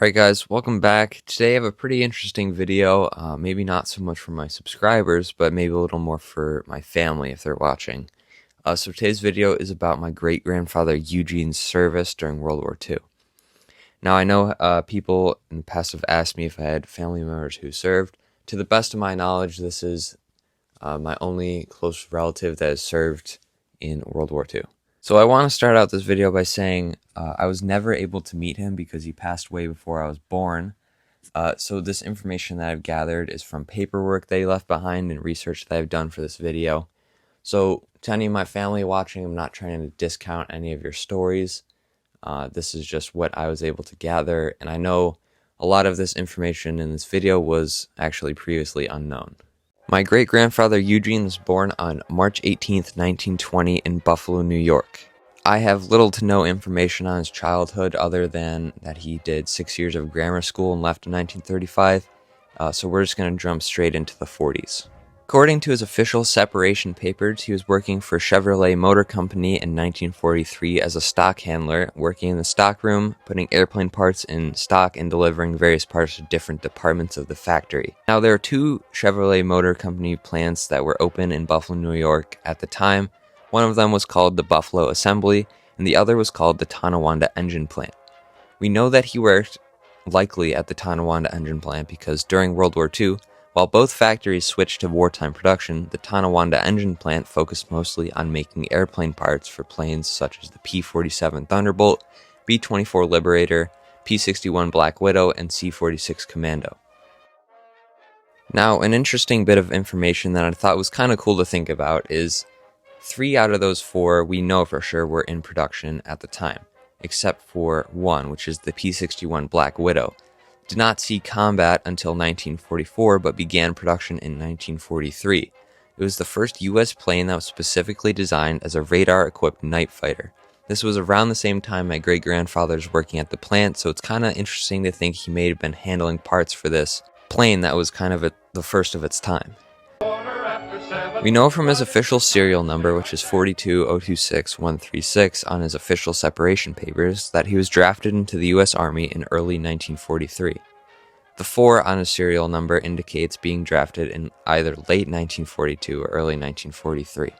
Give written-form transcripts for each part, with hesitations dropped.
Alright guys, welcome back. Today I have a pretty interesting video, maybe not so much for my subscribers, but maybe a little more for my family if they're watching. So today's video is about my great-grandfather Eugene's service during World War II. Now I know people in the past have asked me if I had family members who served. To the best of my knowledge, this is my only close relative that has served in World War II. So I want to start out this video by saying I was never able to meet him because he passed away before I was born. So this information that I've gathered is from paperwork that he left behind and research that I've done for this video. So to any of my family watching, I'm not trying to discount any of your stories. This is just what I was able to gather, and I know a lot of this information in this video was actually previously unknown. My great-grandfather Eugene was born on March 18th, 1920 in Buffalo, New York. I have little to no information on his childhood other than that he did 6 years of grammar school and left in 1935, so we're just going to jump straight into the 40s. According to his official separation papers, he was working for Chevrolet Motor Company in 1943 as a stock handler, working in the stockroom, putting airplane parts in stock and delivering various parts to different departments of the factory. Now, there are two Chevrolet Motor Company plants that were open in Buffalo, New York at the time. One of them was called the Buffalo Assembly, and the other was called the Tonawanda Engine Plant. We know that he worked likely at the Tonawanda Engine Plant because during World War II, while both factories switched to wartime production, the Tonawanda Engine Plant focused mostly on making airplane parts for planes such as the P-47 Thunderbolt, B-24 Liberator, P-61 Black Widow, and C-46 Commando. Now, an interesting bit of information that I thought was kind of cool to think about is 3 out of those 4 we know for sure were in production at the time, except for one, which is the P-61 Black Widow. Did not see combat until 1944, but began production in 1943. It was the first U.S. plane that was specifically designed as a radar-equipped night fighter. This was around the same time my great-grandfather was working at the plant, so it's kind of interesting to think he may have been handling parts for this plane that was kind of the first of its time. We know from his official serial number, which is 42026-136 on his official separation papers, that he was drafted into the U.S. Army in early 1943. The 4 on his serial number indicates being drafted in either late 1942 or early 1943,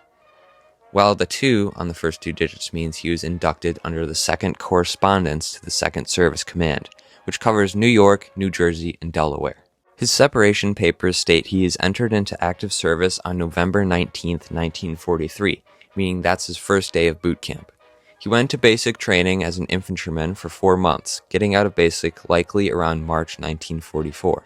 while the 2 on the first 2 digits means he was inducted under the 2nd Correspondence to the 2nd Service Command, which covers New York, New Jersey, and Delaware. His separation papers state he is entered into active service on November 19, 1943, meaning that's his first day of boot camp. He went to basic training as an infantryman for 4 months, getting out of basic likely around March 1944.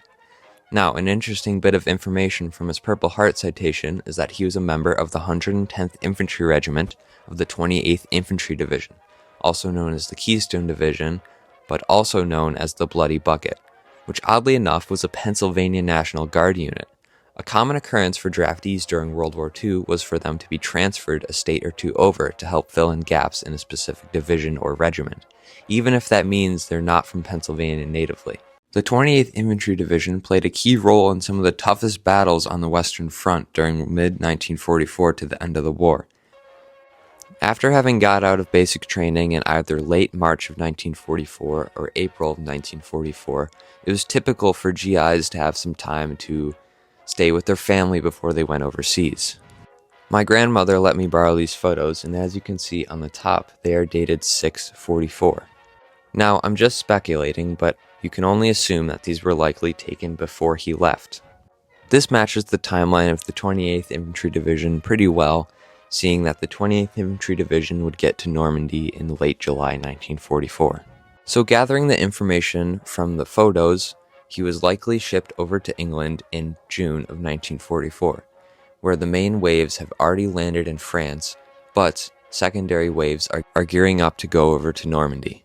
Now, an interesting bit of information from his Purple Heart citation is that he was a member of the 110th Infantry Regiment of the 28th Infantry Division, also known as the Keystone Division, but also known as the Bloody Bucket, which oddly enough was a Pennsylvania National Guard unit. A common occurrence for draftees during World War II was for them to be transferred a state or 2 over to help fill in gaps in a specific division or regiment, even if that means they're not from Pennsylvania natively. The 28th Infantry Division played a key role in some of the toughest battles on the Western Front during mid-1944 to the end of the war. After having got out of basic training in either late March of 1944 or April of 1944, it was typical for GIs to have some time to stay with their family before they went overseas. My grandmother let me borrow these photos, and as you can see on the top, they are dated 6/44. Now, I'm just speculating, but you can only assume that these were likely taken before he left. This matches the timeline of the 28th Infantry Division pretty well, seeing that the 28th Infantry Division would get to Normandy in late July 1944. So gathering the information from the photos, he was likely shipped over to England in June of 1944, where the main waves have already landed in France, but secondary waves are gearing up to go over to Normandy.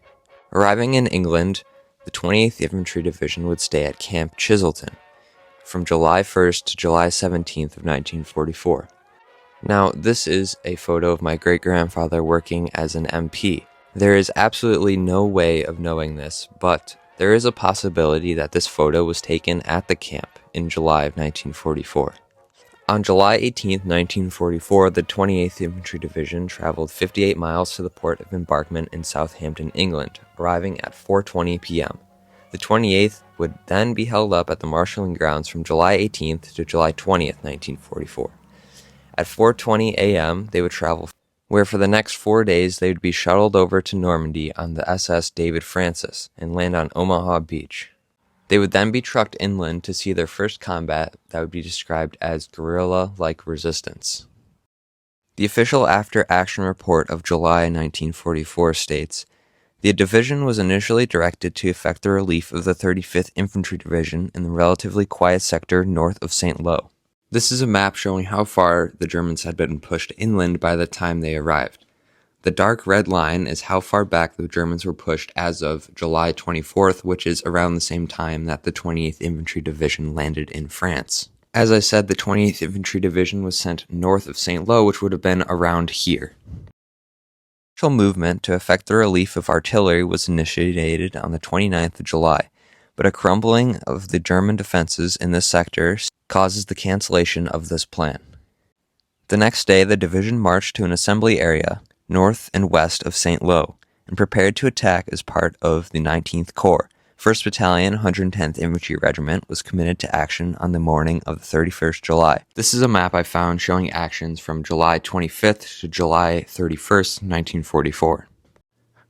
Arriving in England, the 28th Infantry Division would stay at Camp Chiselton from July 1st to July 17th of 1944. Now, this is a photo of my great-grandfather working as an MP. There is absolutely no way of knowing this, but there is a possibility that this photo was taken at the camp in July of 1944. On July 18, 1944, the 28th Infantry Division traveled 58 miles to the port of embarkment in Southampton, England, arriving at 4:20 p.m. The 28th would then be held up at the marshalling grounds from July 18th to July 20th, 1944. At 4:20 a.m., they would travel, where for the next 4 days they would be shuttled over to Normandy on the SS David Francis and land on Omaha Beach. They would then be trucked inland to see their first combat that would be described as guerrilla-like resistance. The official after-action report of July 1944 states, "The division was initially directed to effect the relief of the 35th Infantry Division in the relatively quiet sector north of St. Lo." This is a map showing how far the Germans had been pushed inland by the time they arrived. The dark red line is how far back the Germans were pushed as of July 24th, which is around the same time that the 28th Infantry Division landed in France. As I said, the 28th Infantry Division was sent north of St. Lo, which would have been around here. The initial movement to effect the relief of artillery was initiated on the 29th of July, but a crumbling of the German defenses in this sector causes the cancellation of this plan. The next day, the division marched to an assembly area north and west of St. Lo and prepared to attack as part of the 19th Corps. 1st Battalion, 110th Infantry Regiment was committed to action on the morning of the 31st July. This is a map I found showing actions from July 25th to July 31st, 1944.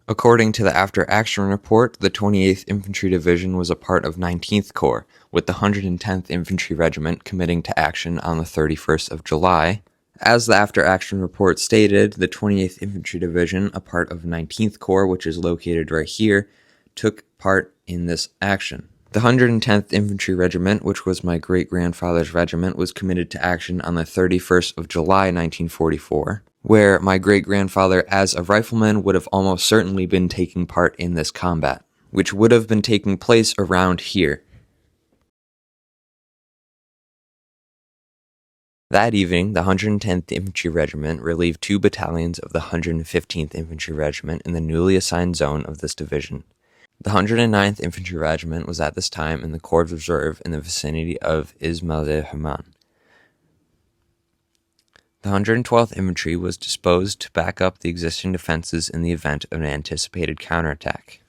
According to the after-action report, the 28th Infantry Division was a part of 19th Corps, with the 110th Infantry Regiment committing to action on the 31st of July. As the after-action report stated, the 28th Infantry Division, a part of 19th Corps, which is located right here, took part in this action. The 110th Infantry Regiment, which was my great-grandfather's regiment, was committed to action on the 31st of July, 1944, where my great-grandfather, as a rifleman, would have almost certainly been taking part in this combat, which would have been taking place around here. That evening, the 110th Infantry Regiment relieved 2 battalions of the 115th Infantry Regiment in the newly assigned zone of this division. The 109th Infantry Regiment was at this time in the Corps Reserve in the vicinity of Ismail-le-Herman. The 112th Infantry was disposed to back up the existing defenses in the event of an anticipated counterattack.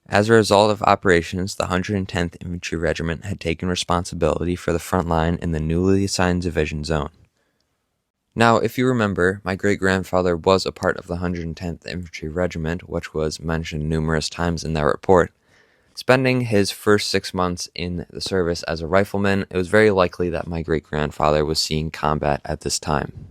As a result of operations, the 110th Infantry Regiment had taken responsibility for the front line in the newly assigned division zone. Now, if you remember, my great-grandfather was a part of the 110th Infantry Regiment, which was mentioned numerous times in that report. Spending his first 6 months in the service as a rifleman, it was very likely that my great-grandfather was seeing combat at this time.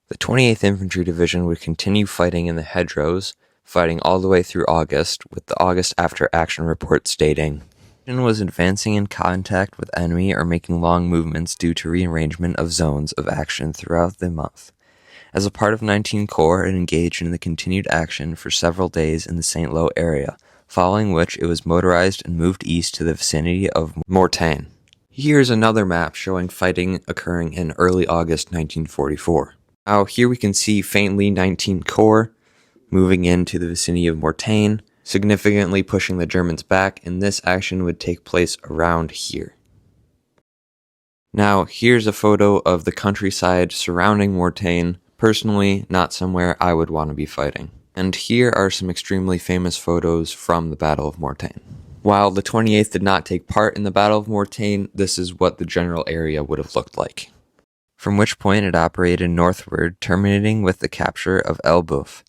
The 28th Infantry Division would continue fighting in the hedgerows, fighting all the way through August, with the August after-action report stating, was advancing in contact with enemy or making long movements due to rearrangement of zones of action throughout the month. As a part of 19 Corps, it engaged in the continued action for several days in the St. Lo area, following which it was motorized and moved east to the vicinity of Mortain. Here's another map showing fighting occurring in early August 1944. Now here we can see faintly 19 Corps moving into the vicinity of Mortain, significantly pushing the Germans back, and this action would take place around here. Now, here's a photo of the countryside surrounding Mortain, personally not somewhere I would want to be fighting. And here are some extremely famous photos from the Battle of Mortain. While the 28th did not take part in the Battle of Mortain, this is what the general area would have looked like. From which point it operated northward, terminating with the capture of Elbeuf.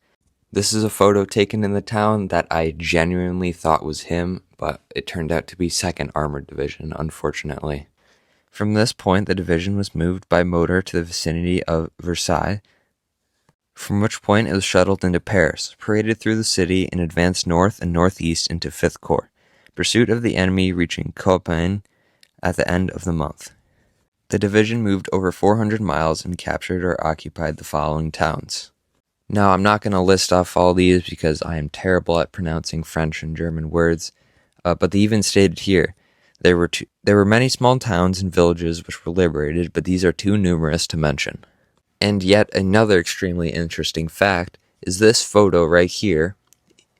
This is a photo taken in the town that I genuinely thought was him, but it turned out to be 2nd Armored Division, unfortunately. From this point, the division was moved by motor to the vicinity of Versailles, from which point it was shuttled into Paris, paraded through the city, and advanced north and northeast into 5th Corps, pursuit of the enemy reaching Compiègne at the end of the month. The division moved over 400 miles and captured or occupied the following towns. Now, I'm not going to list off all these because I am terrible at pronouncing French and German words, but they even stated here, there were many small towns and villages which were liberated, but these are too numerous to mention. And yet another extremely interesting fact is this photo right here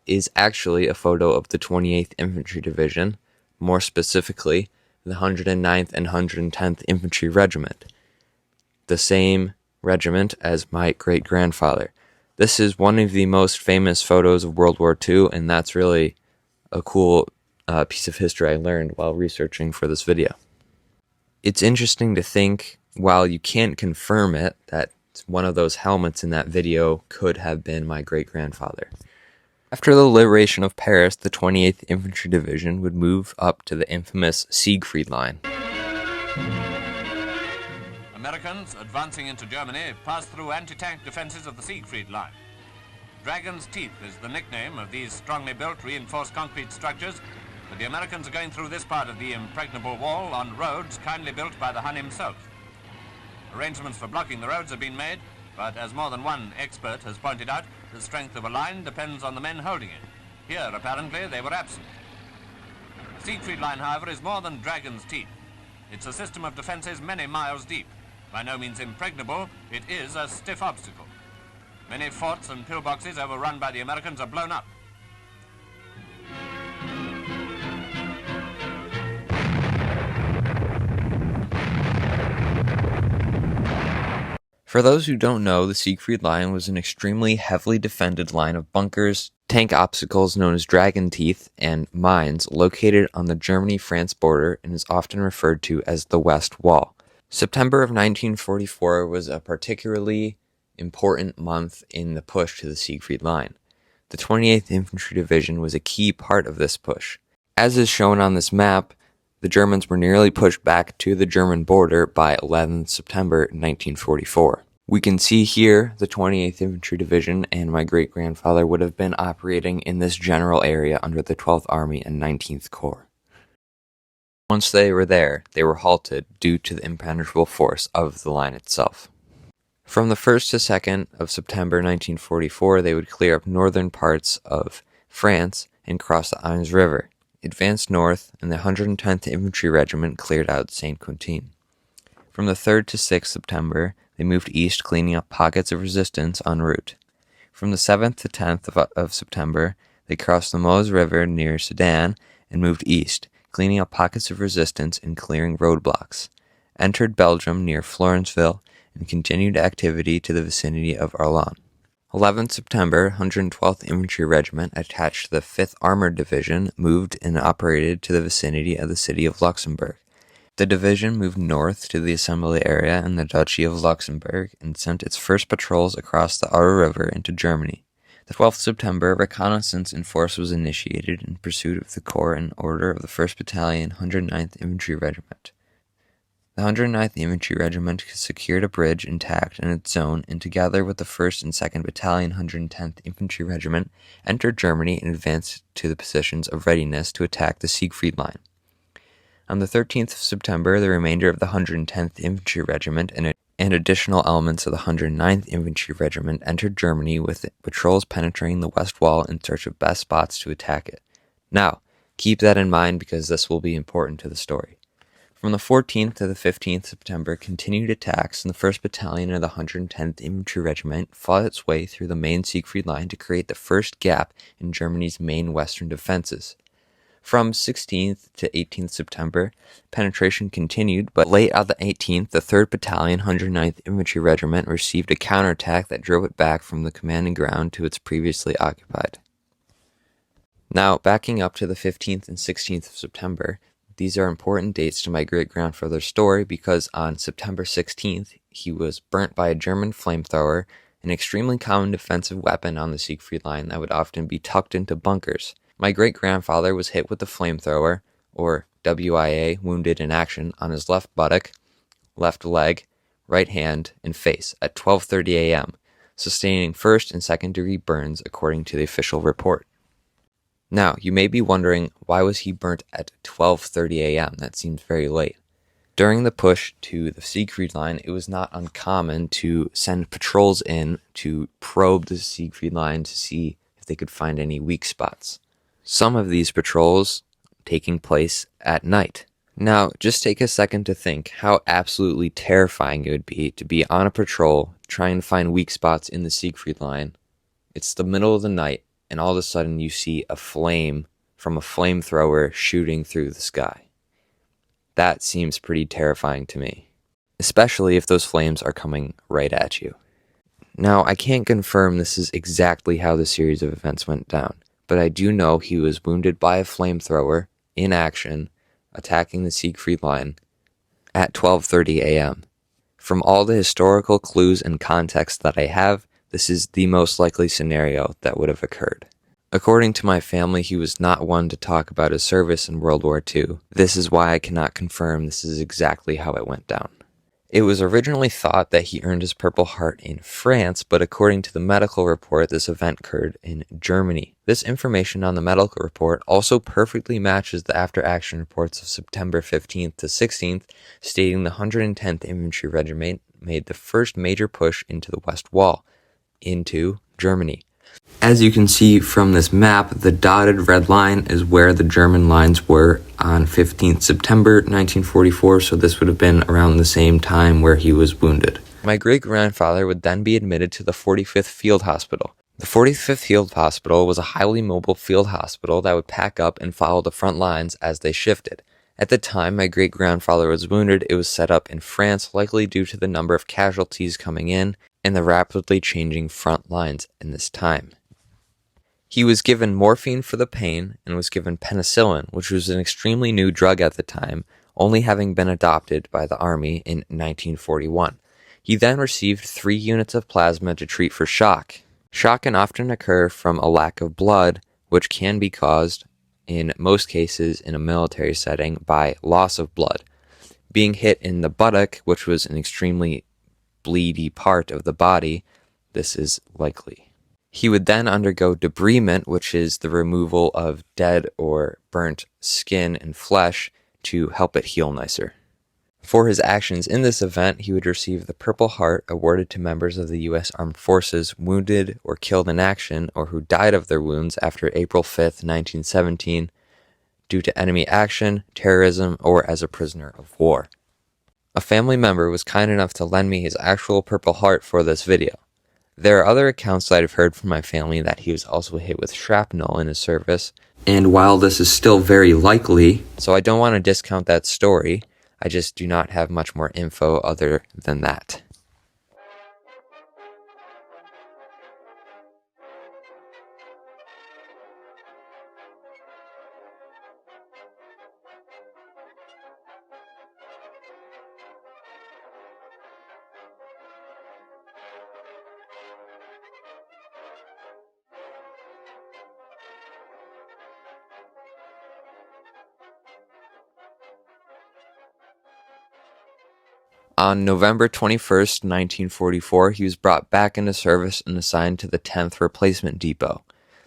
is actually a photo of the 28th Infantry Division, more specifically, the 109th and 110th Infantry Regiment, the same regiment as my great-grandfather. This is one of the most famous photos of World War II, and that's really a cool piece of history I learned while researching for this video. It's interesting to think, while you can't confirm it, that one of those helmets in that video could have been my great-grandfather. After the liberation of Paris, the 28th Infantry Division would move up to the infamous Siegfried Line. Americans advancing into Germany passed through anti-tank defenses of the Siegfried Line. Dragon's Teeth is the nickname of these strongly built, reinforced concrete structures, but the Americans are going through this part of the impregnable wall on roads kindly built by the Hun himself. Arrangements for blocking the roads have been made, but as more than one expert has pointed out, the strength of a line depends on the men holding it. Here, apparently, they were absent. The Siegfried Line, however, is more than Dragon's Teeth. It's a system of defenses many miles deep. By no means impregnable, it is a stiff obstacle. Many forts and pillboxes overrun by the Americans are blown up. For those who don't know, the Siegfried Line was an extremely heavily defended line of bunkers, tank obstacles known as Dragon Teeth, and mines located on the Germany-France border and is often referred to as the West Wall. September of 1944 was a particularly important month in the push to the Siegfried Line. The 28th Infantry Division was a key part of this push. As is shown on this map, the Germans were nearly pushed back to the German border by 11th September 1944. We can see here the 28th Infantry Division and my great-grandfather would have been operating in this general area under the 12th Army and 19th Corps. Once they were there, they were halted due to the impenetrable force of the line itself. From the 1st to 2nd of September 1944, they would clear up northern parts of France and cross the Aisne River, advanced north, and the 110th Infantry Regiment cleared out Saint-Quentin. From the 3rd to 6th September, they moved east, cleaning up pockets of resistance en route. From the 7th to 10th of September, they crossed the Meuse River near Sedan and moved east, cleaning up pockets of resistance and clearing roadblocks, entered Belgium near Florenceville, and continued activity to the vicinity of Arlon. 11th September, 112th Infantry Regiment, attached to the 5th Armored Division, moved and operated to the vicinity of the city of Luxembourg. The division moved north to the assembly area in the Duchy of Luxembourg and sent its first patrols across the Aare River into Germany. The 12th September, reconnaissance in force was initiated in pursuit of the corps in order of the 1st Battalion, 109th Infantry Regiment. The 109th Infantry Regiment secured a bridge intact in its zone and together with the 1st and 2nd Battalion, 110th Infantry Regiment, entered Germany and advanced to the positions of readiness to attack the Siegfried Line. On the 13th of September, the remainder of the 110th Infantry Regiment and additional elements of the 109th Infantry Regiment entered Germany with patrols penetrating the West Wall in search of best spots to attack it. Now, keep that in mind because this will be important to the story. From the 14th to the 15th September, continued attacks in the 1st Battalion of the 110th Infantry Regiment fought its way through the main Siegfried Line to create the first gap in Germany's main western defenses. From 16th to 18th September, penetration continued, but late on the 18th, the 3rd Battalion, 109th Infantry Regiment received a counterattack that drove it back from the commanding ground to its previously occupied. Now, backing up to the 15th and 16th of September, these are important dates to my great-grandfather's story because on September 16th, he was burnt by a German flamethrower, an extremely common defensive weapon on the Siegfried Line that would often be tucked into bunkers. My great-grandfather was hit with the flamethrower, or WIA, wounded in action, on his left buttock, left leg, right hand, and face at 12:30 a.m., sustaining first and second-degree burns according to the official report. Now, you may be wondering, why was he burnt at 12:30 a.m.? That seems very late. During the push to the Siegfried Line, it was not uncommon to send patrols in to probe the Siegfried Line to see if they could find any weak spots. Some of these patrols taking place at night. Now, just take a second to think how absolutely terrifying it would be to be on a patrol trying to find weak spots in the Siegfried Line. It's the middle of the night, and all of a sudden you see a flame from a flamethrower shooting through the sky. That seems pretty terrifying to me, especially if those flames are coming right at you. Now, I can't confirm this is exactly how the series of events went down, but I do know he was wounded by a flamethrower in action, attacking the Siegfried Line at 12:30 a.m. From all the historical clues and context that I have, this is the most likely scenario that would have occurred. According to my family, he was not one to talk about his service in World War II. This is why I cannot confirm this is exactly how it went down. It was originally thought that he earned his Purple Heart in France, but according to the medical report, this event occurred in Germany. This information on the medical report also perfectly matches the after-action reports of September 15th to 16th, stating the 110th Infantry Regiment made the first major push into the West Wall, into Germany. As you can see from this map, the dotted red line is where the German lines were on 15th September 1944, so this would have been around the same time where he was wounded. My great-grandfather would then be admitted to the 45th Field Hospital. The 45th Field Hospital was a highly mobile field hospital that would pack up and follow the front lines as they shifted. At the time my great-grandfather was wounded, it was set up in France, likely due to the number of casualties coming in and the rapidly changing front lines in this time. He was given morphine for the pain and was given penicillin, which was an extremely new drug at the time, only having been adopted by the Army in 1941. He then received 3 units of plasma to treat for shock. Shock can often occur from a lack of blood, which can be caused, in most cases in a military setting, by loss of blood. Being hit in the buttock, which was an extremely bleedy part of the body, this is likely. He would then undergo debridement, which is the removal of dead or burnt skin and flesh to help it heal nicer. For his actions in this event, he would receive the Purple Heart awarded to members of the U.S. Armed Forces wounded or killed in action or who died of their wounds after April 5th, 1917, due to enemy action, terrorism, or as a prisoner of war. A family member was kind enough to lend me his actual Purple Heart for this video. There are other accounts that I've heard from my family that he was also hit with shrapnel in his service, and while this is still very likely, so I don't want to discount that story, I just do not have much more info other than that. On November 21st, 1944, he was brought back into service and assigned to the 10th Replacement Depot.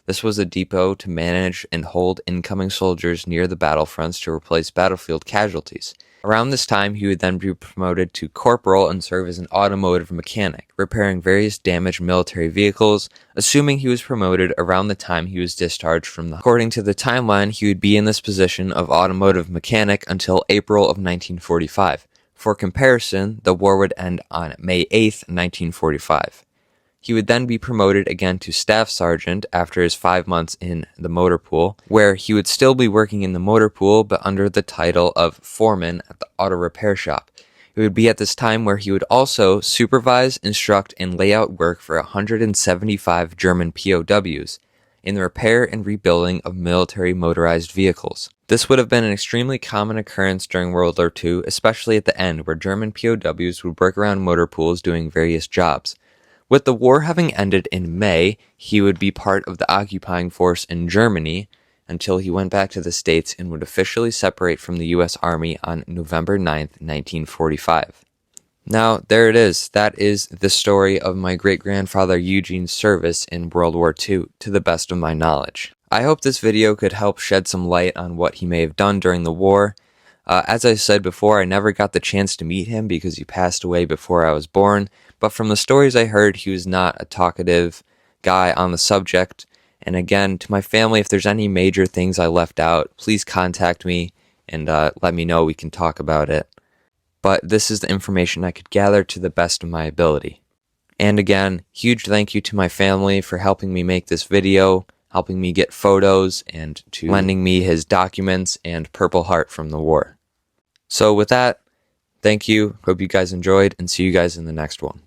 This was a depot to manage and hold incoming soldiers near the battlefronts to replace battlefield casualties. Around this time, he would then be promoted to corporal and serve as an automotive mechanic, repairing various damaged military vehicles, assuming he was promoted around the time he was discharged from the... According to the timeline, he would be in this position of automotive mechanic until April of 1945. For comparison, the war would end on May 8th, 1945. He would then be promoted again to staff sergeant after his 5 months in the motor pool, where he would still be working in the motor pool but under the title of foreman at the auto repair shop. It would be at this time where he would also supervise, instruct, and lay out work for 175 German POWs in the repair and rebuilding of military motorized vehicles. This would have been an extremely common occurrence during World War II, especially at the end, where German POWs would work around motor pools doing various jobs. With the war having ended in May, he would be part of the occupying force in Germany until he went back to the States and would officially separate from the U.S. Army on November 9th, 1945. Now, there it is. That is the story of my great-grandfather Eugene's service in World War II, to the best of my knowledge. I hope this video could help shed some light on what he may have done during the war. As I said before, I never got the chance to meet him because he passed away before I was born, but from the stories I heard, he was not a talkative guy on the subject. And again, to my family, if there's any major things I left out, please contact me and let me know. We can talk about it. But this is the information I could gather to the best of my ability. And again, huge thank you to my family for helping me make this video, helping me get photos, and to lending me his documents and Purple Heart from the war. So with that, thank you, hope you guys enjoyed, and see you guys in the next one.